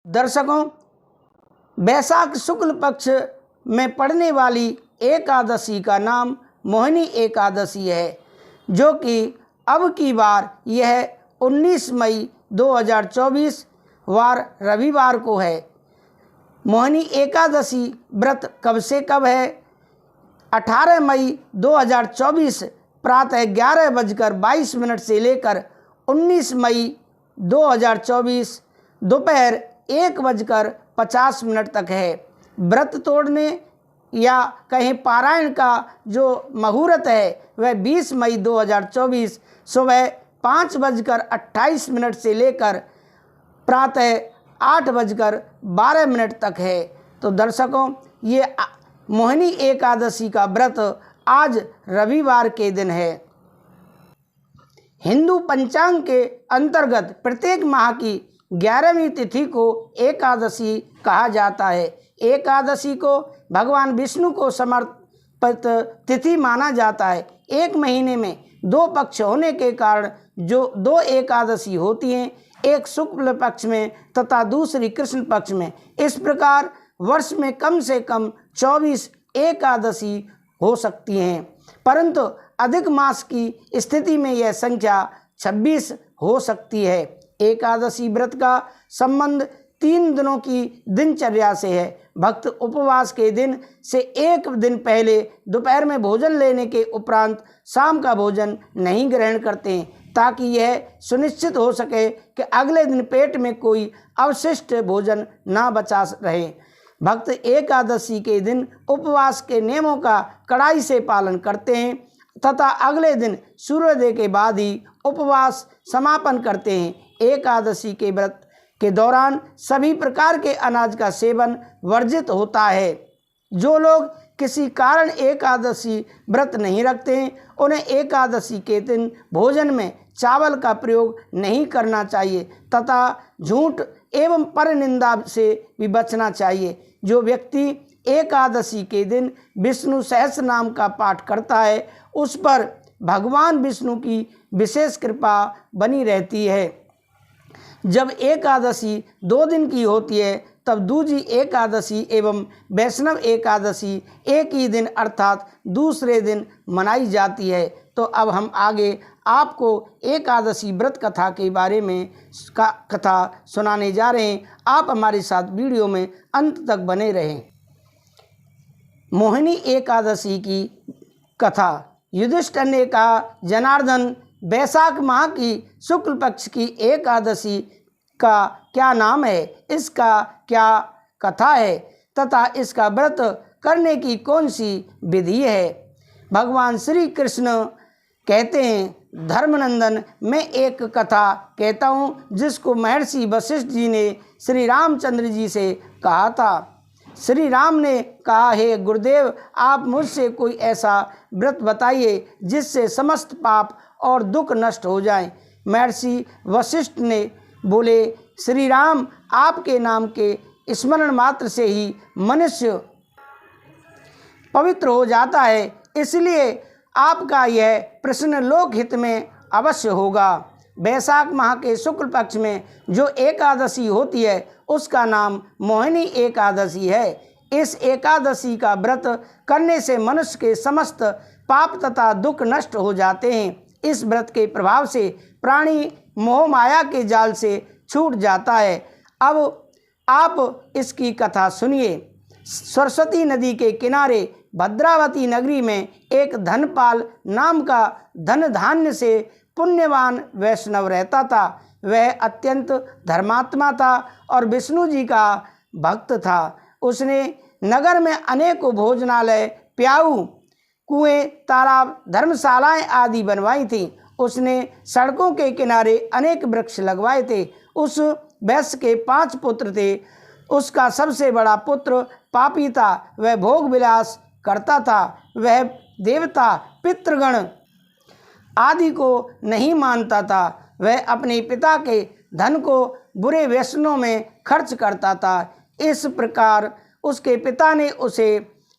दर्शकों, बैसाख शुक्ल पक्ष में पड़ने वाली एकादशी का नाम मोहिनी एकादशी है, जो कि अब की बार यह 19 मई 2024 वार रविवार को है। मोहिनी एकादशी व्रत कब से कब है? 18 मई 2024 प्रातः 11:22 से लेकर 19 मई 2024 दोपहर 1:50 तक है। व्रत तोड़ने या कहीं पारायण का जो मुहूर्त है वह 20 मई 2024 सुबह 5:28 से लेकर प्रातः 8:12 तक है। तो दर्शकों, ये मोहिनी एकादशी का व्रत आज रविवार के दिन है। हिंदू पंचांग के अंतर्गत प्रत्येक माह की 11वीं तिथि को एकादशी कहा जाता है। एकादशी को भगवान विष्णु को समर्पित तिथि माना जाता है। एक महीने में 2 पक्ष होने के कारण जो 2 एकादशी होती हैं, एक शुक्ल पक्ष में तथा दूसरी कृष्ण पक्ष में। इस प्रकार वर्ष में कम से कम 24 एकादशी हो सकती हैं, परंतु अधिक मास की स्थिति में यह संख्या 26 हो सकती है। एकादशी व्रत का संबंध 3 दिनों की दिनचर्या से है। भक्त उपवास के दिन से एक दिन पहले दोपहर में भोजन लेने के उपरांत शाम का भोजन नहीं ग्रहण करते हैं, ताकि यह सुनिश्चित हो सके कि अगले दिन पेट में कोई अवशिष्ट भोजन ना बचा रहे। भक्त एकादशी के दिन उपवास के नियमों का कड़ाई से पालन करते हैं तथा अगले दिन सूर्योदय के बाद ही उपवास समापन करते हैं। एकादशी के व्रत के दौरान सभी प्रकार के अनाज का सेवन वर्जित होता है। जो लोग किसी कारण एकादशी व्रत नहीं रखते हैं, उन्हें एकादशी के दिन भोजन में चावल का प्रयोग नहीं करना चाहिए तथा झूठ एवं परनिंदा से भी बचना चाहिए। जो व्यक्ति एकादशी के दिन विष्णु सहस्र नाम का पाठ करता है, उस पर भगवान विष्णु की विशेष कृपा बनी रहती है। जब एकादशी 2 दिन की होती है, तब दूजी एकादशी एवं वैष्णव एकादशी एक ही दिन अर्थात दूसरे दिन मनाई जाती है। तो अब हम आगे आपको एकादशी व्रत कथा के बारे में कथा सुनाने जा रहे हैं। आप हमारे साथ वीडियो में अंत तक बने रहें। मोहिनी एकादशी की कथा। युधिष्ठिर ने कहा, जनार्दन, बैसाख माह की शुक्ल पक्ष की एकादशी का क्या नाम है? इसका क्या कथा है तथा इसका व्रत करने की कौन सी विधि है? भगवान श्री कृष्ण कहते हैं, धर्मनंदन, मैं एक कथा कहता हूँ जिसको महर्षि वशिष्ठ जी ने श्री रामचंद्र जी से कहा था। श्री राम ने कहा, हे गुरुदेव, आप मुझसे कोई ऐसा व्रत बताइए जिससे समस्त पाप और दुख नष्ट हो जाएं। महर्षि वशिष्ठ ने बोले, श्री राम, आपके नाम के स्मरण मात्र से ही मनुष्य पवित्र हो जाता है, इसलिए आपका यह प्रश्न लोकहित में अवश्य होगा। बैसाख माह के शुक्ल पक्ष में जो एकादशी होती है उसका नाम मोहिनी एकादशी है। इस एकादशी का व्रत करने से मनुष्य के समस्त पाप तथा दुख नष्ट हो जाते हैं। इस व्रत के प्रभाव से प्राणी मोह माया के जाल से छूट जाता है। अब आप इसकी कथा सुनिए। सरस्वती नदी के किनारे भद्रावती नगरी में एक धनपाल नाम का धन धान्य से पुण्यवान वैष्णव रहता था। वह अत्यंत धर्मात्मा था और विष्णु जी का भक्त था। उसने नगर में अनेकों भोजनालय, प्याऊ, कुएं, तालाब, धर्मशालाएं आदि बनवाई थीं। उसने सड़कों के किनारे अनेक वृक्ष लगवाए थे। उस वैश्य के 5 पुत्र थे। उसका सबसे बड़ा पुत्र पापी था। वह भोग विलास करता था। वह देवता, पितृगण आदि को नहीं मानता था। वह अपने पिता के धन को बुरे व्यसनों में खर्च करता था। इस प्रकार उसके पिता ने उसे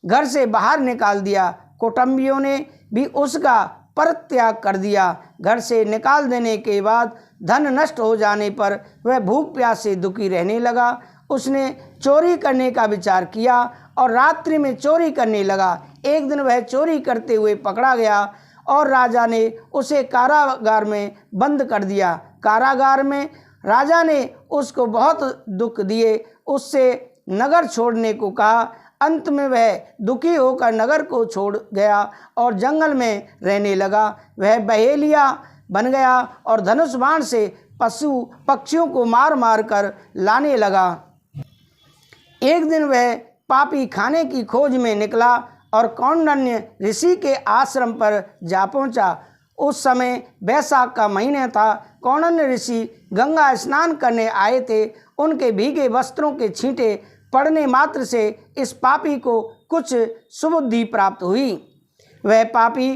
घर से बाहर निकाल दिया। कुटुंबियों ने भी उसका परित्याग कर दिया। घर से निकाल देने के बाद धन नष्ट हो जाने पर वह भूख प्यास से दुखी रहने लगा। उसने चोरी करने का विचार किया और रात्रि में चोरी करने लगा। एक दिन वह चोरी करते हुए पकड़ा गया और राजा ने उसे कारागार में बंद कर दिया। कारागार में राजा ने उसको बहुत दुख दिए, उससे नगर छोड़ने को कहा। अंत में वह दुखी होकर नगर को छोड़ गया और जंगल में रहने लगा। वह बहेलिया बन गया और धनुष बाण से पशु पक्षियों को मार मार कर लाने लगा। एक दिन वह पापी खाने की खोज में निकला और कौंडिन्य ऋषि के आश्रम पर जा पहुंचा। उस समय बैसाख का महीना था। कौंडिन्य ऋषि गंगा स्नान करने आए थे। उनके भीगे वस्त्रों के छींटे पड़ने मात्र से इस पापी को कुछ सुबुद्धि प्राप्त हुई। वह पापी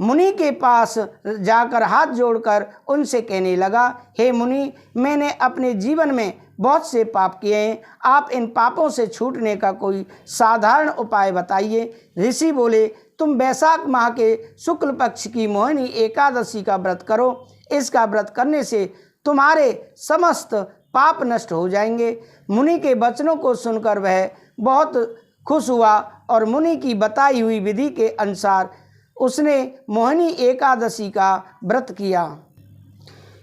मुनि के पास जाकर हाथ जोड़कर उनसे कहने लगा, हे मुनि, मैंने अपने जीवन में बहुत से पाप किए हैं। आप इन पापों से छूटने का कोई साधारण उपाय बताइए। ऋषि बोले, तुम बैसाख माह के शुक्ल पक्ष की मोहिनी एकादशी का व्रत करो। इसका व्रत करने से तुम्हारे समस्त पाप नष्ट हो जाएंगे। मुनि के वचनों को सुनकर वह बहुत खुश हुआ और मुनि की बताई हुई विधि के अनुसार उसने मोहिनी एकादशी का व्रत किया।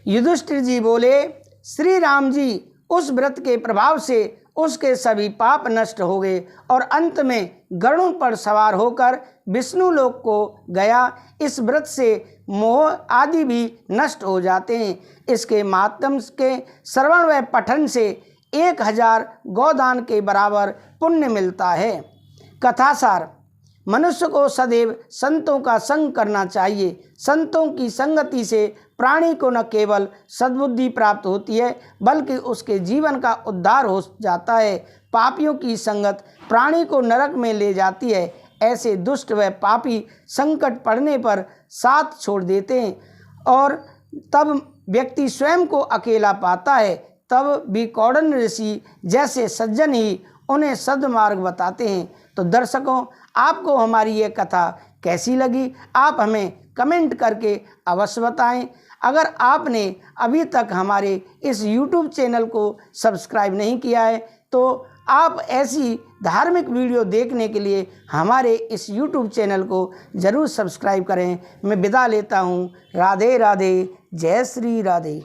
युधिष्ठिर जी बोले, श्री राम जी, उस व्रत के प्रभाव से उसके सभी पाप नष्ट हो गए और अंत में गरुड़ पर सवार होकर विष्णु लोक को गया। इस व्रत से मोह आदि भी नष्ट हो जाते हैं। इसके माध्यम के श्रवण व पठन से 1000 गोदान के बराबर पुण्य मिलता है। कथासार, मनुष्य को सदैव संतों का संग करना चाहिए। संतों की संगति से प्राणी को न केवल सद्बुद्धि प्राप्त होती है बल्कि उसके जीवन का उद्धार हो जाता है। पापियों की संगत प्राणी को नरक में ले जाती है। ऐसे दुष्ट व पापी संकट पड़ने पर साथ छोड़ देते हैं और तब व्यक्ति स्वयं को अकेला पाता है। तब भी कौंडिन्य ऋषि जैसे सज्जन ही उन्हें सद्मार्ग बताते हैं। तो दर्शकों, आपको हमारी ये कथा कैसी लगी, आप हमें कमेंट करके अवश्य बताएं। अगर आपने अभी तक हमारे इस YouTube चैनल को सब्सक्राइब नहीं किया है तो आप ऐसी धार्मिक वीडियो देखने के लिए हमारे इस YouTube चैनल को ज़रूर सब्सक्राइब करें। मैं विदा लेता हूँ। राधे राधे, जय श्री राधे।